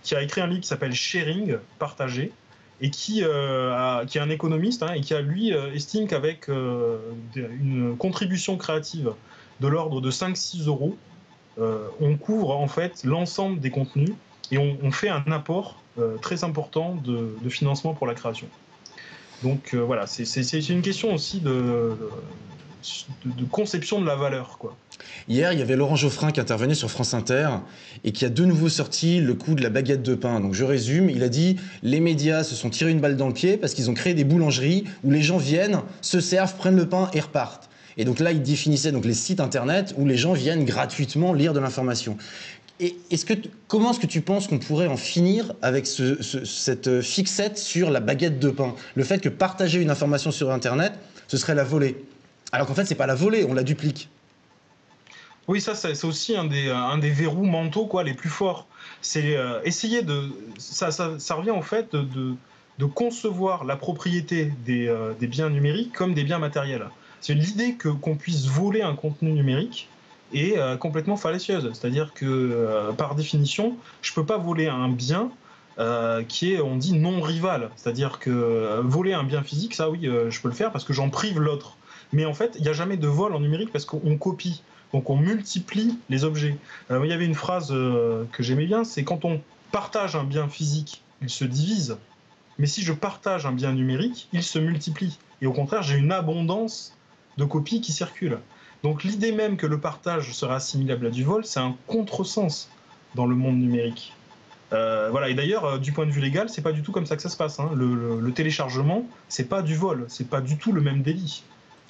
qui a écrit un livre qui s'appelle Sharing, partager, et qui est un économiste hein, et qui a lui estime qu'avec une contribution créative de l'ordre de 5-6 €, on couvre en fait l'ensemble des contenus et on fait un apport très important de financement pour la création. Donc voilà, c'est une question aussi de conception de la valeur, quoi. Hier, il y avait Laurent Geoffrin qui intervenait sur France Inter et qui a de nouveau sorti le coup de la baguette de pain. Donc je résume, il a dit « Les médias se sont tirés une balle dans le pied parce qu'ils ont créé des boulangeries où les gens viennent, se servent, prennent le pain et repartent. » Et donc là, il définissait donc les sites internet où les gens viennent gratuitement lire de l'information. Et comment est-ce que tu penses qu'on pourrait en finir avec cette fixette sur la baguette de pain? Le fait que partager une information sur Internet, ce serait la voler. Alors qu'en fait, c'est pas la voler, on la duplique. Oui, ça c'est aussi un des verrous mentaux quoi, les plus forts. C'est essayer de... Ça revient en fait de concevoir la propriété des biens numériques comme des biens matériels. C'est l'idée qu'on puisse voler un contenu numérique est complètement fallacieuse. C'est-à-dire que par définition, je ne peux pas voler un bien qui est, on dit, non rival. C'est-à-dire que voler un bien physique, ça oui, je peux le faire parce que j'en prive l'autre. Mais en fait, il n'y a jamais de vol en numérique parce qu'on copie. Donc on multiplie les objets. Il y avait une phrase que j'aimais bien, c'est quand on partage un bien physique, il se divise. Mais si je partage un bien numérique, il se multiplie. Et au contraire, j'ai une abondance de copies qui circulent. Donc l'idée même que le partage serait assimilable à du vol, c'est un contresens dans le monde numérique. Voilà. Et d'ailleurs, du point de vue légal, c'est pas du tout comme ça que ça se passe. Hein. Le téléchargement, c'est pas du vol, c'est pas du tout le même délit.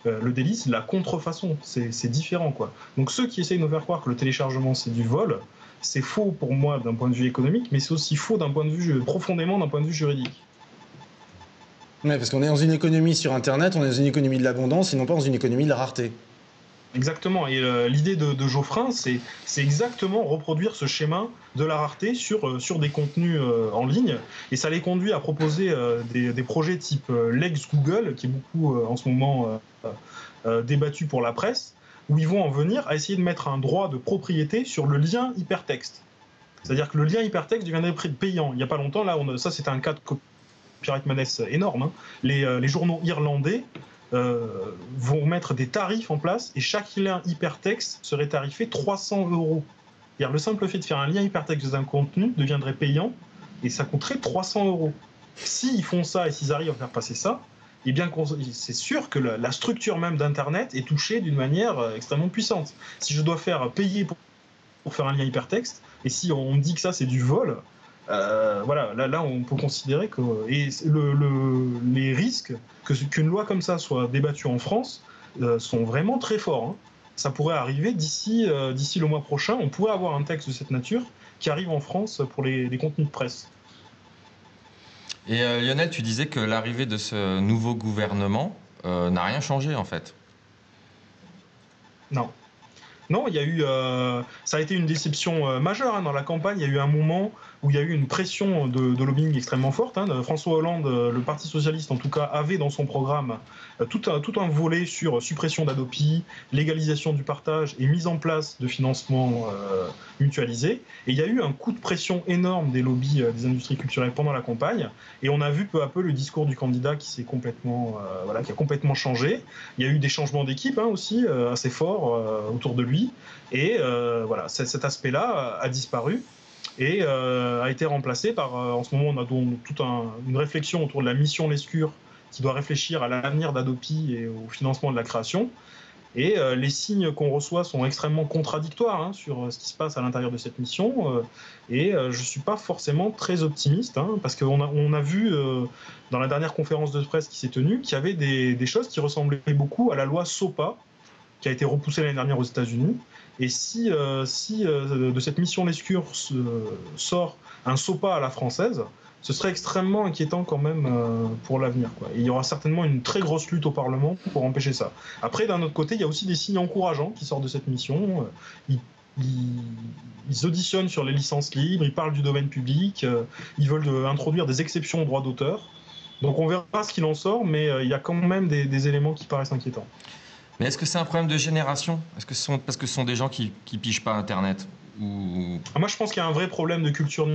Le délit, c'est de la contrefaçon, c'est différent, quoi. Donc ceux qui essayent de nous faire croire que le téléchargement, c'est du vol, c'est faux pour moi d'un point de vue économique, mais c'est aussi faux profondément d'un point de vue juridique. Ouais, parce qu'on est dans une économie sur Internet, on est dans une économie de l'abondance et non pas dans une économie de la rareté. Exactement. Et l'idée de Geoffrin, c'est exactement reproduire ce schéma de la rareté sur des contenus en ligne. Et ça les conduit à proposer des projets type Lex Google, qui est beaucoup en ce moment débattu pour la presse, où ils vont en venir à essayer de mettre un droit de propriété sur le lien hypertexte. C'est-à-dire que le lien hypertexte deviendrait payant. Il n'y a pas longtemps, là, ça c'était un cas de copyright menace énorme. Hein. Les journaux irlandais vont mettre des tarifs en place et chaque lien hypertexte serait tarifé 300 €. C'est-à-dire le simple fait de faire un lien hypertexte d'un contenu deviendrait payant et ça coûterait 300 €. S'ils font ça et s'ils arrivent à faire passer ça, eh bien c'est sûr que la structure même d'Internet est touchée d'une manière extrêmement puissante. Si je dois faire payer pour faire un lien hypertexte, et si on me dit que ça c'est du vol, voilà, là on peut considérer que les risques qu'une loi comme ça soit débattue en France sont vraiment très forts. Hein. Ça pourrait arriver d'ici le mois prochain, on pourrait avoir un texte de cette nature qui arrive en France pour les contenus de presse. Et Lionel, tu disais que l'arrivée de ce nouveau gouvernement n'a rien changé en fait. Non. Non, il y a eu, ça a été une déception majeure hein, dans la campagne. Il y a eu un moment où il y a eu une pression de lobbying extrêmement forte. Hein. François Hollande, le Parti socialiste en tout cas, avait dans son programme tout un volet sur suppression d'Adopi, légalisation du partage et mise en place de financement mutualisé. Et il y a eu un coup de pression énorme des lobbies des industries culturelles pendant la campagne. Et on a vu peu à peu le discours du candidat qui a complètement changé. Il y a eu des changements d'équipe hein, aussi assez forts autour de lui. Et voilà, cet aspect-là a disparu et a été remplacé par, en ce moment, on a donc toute une réflexion autour de la mission Lescure qui doit réfléchir à l'avenir d'Adopi et au financement de la création. Et les signes qu'on reçoit sont extrêmement contradictoires hein, sur ce qui se passe à l'intérieur de cette mission. Et je ne suis pas forcément très optimiste, hein, parce qu'on a vu dans la dernière conférence de presse qui s'est tenue qu'il y avait des choses qui ressemblaient beaucoup à la loi SOPA, qui a été repoussée l'année dernière aux États-Unis. Et si de cette mission Lescure sort un SOPA à la française, ce serait extrêmement inquiétant quand même pour l'avenir. Il y aura certainement une très grosse lutte au Parlement pour empêcher ça. Après, d'un autre côté, il y a aussi des signes encourageants qui sortent de cette mission. Ils auditionnent sur les licences libres, ils parlent du domaine public, ils veulent introduire des exceptions au droit d'auteur. Donc on verra ce qu'il en sort, mais il y a quand même des éléments qui paraissent inquiétants. Mais est-ce que c'est un problème de génération? Est-ce que parce que ce sont des gens qui pigent pas Internet ou... Moi, je pense qu'il y a un vrai problème de culture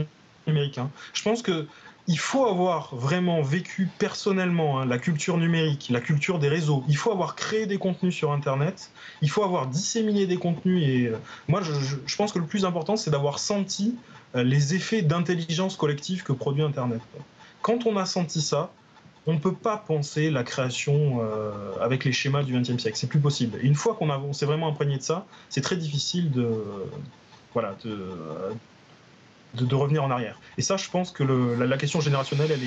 numérique. Hein. Je pense qu'il faut avoir vraiment vécu personnellement hein, la culture numérique, la culture des réseaux. Il faut avoir créé des contenus sur Internet. Il faut avoir disséminé des contenus. Et moi, je pense que le plus important, c'est d'avoir senti les effets d'intelligence collective que produit Internet. Quand on a senti ça, on ne peut pas penser la création avec les schémas du XXe siècle. C'est plus possible. Et une fois qu'on s'est vraiment imprégné de ça, c'est très difficile de revenir en arrière. Et ça, je pense que la question générationnelle,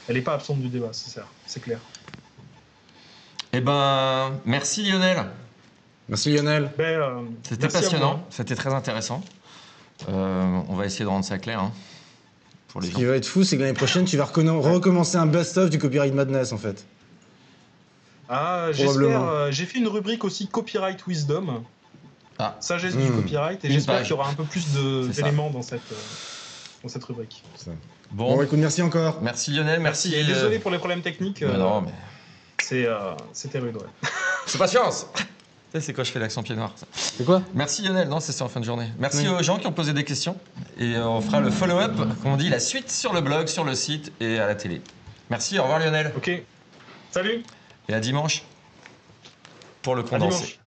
elle est pas absente du débat, c'est clair. Eh ben, merci Lionel. Merci Lionel. C'était passionnant, c'était très intéressant. On va essayer de rendre ça clair. Hein. Ce qui va être fou, c'est que l'année prochaine, tu vas recommencer un best-of du Copyright Madness, en fait. Ah, j'espère. J'ai fait une rubrique aussi Copyright Wisdom. Sagesse du copyright. Et j'espère qu'il y aura un peu plus d'éléments dans cette rubrique. Bon, écoute, merci encore. Merci Lionel, merci. Et désolé pour les problèmes techniques. Non, mais... C'était rude, ouais. C'est patience. C'est quand je fais l'accent pied noir. C'est quoi? Merci Lionel, non, c'est ça en fin de journée. Merci aux gens qui ont posé des questions. Et on fera le follow-up, comme on dit, la suite sur le blog, sur le site et à la télé. Merci, au revoir Lionel. Ok, salut. Et à dimanche pour le condensé.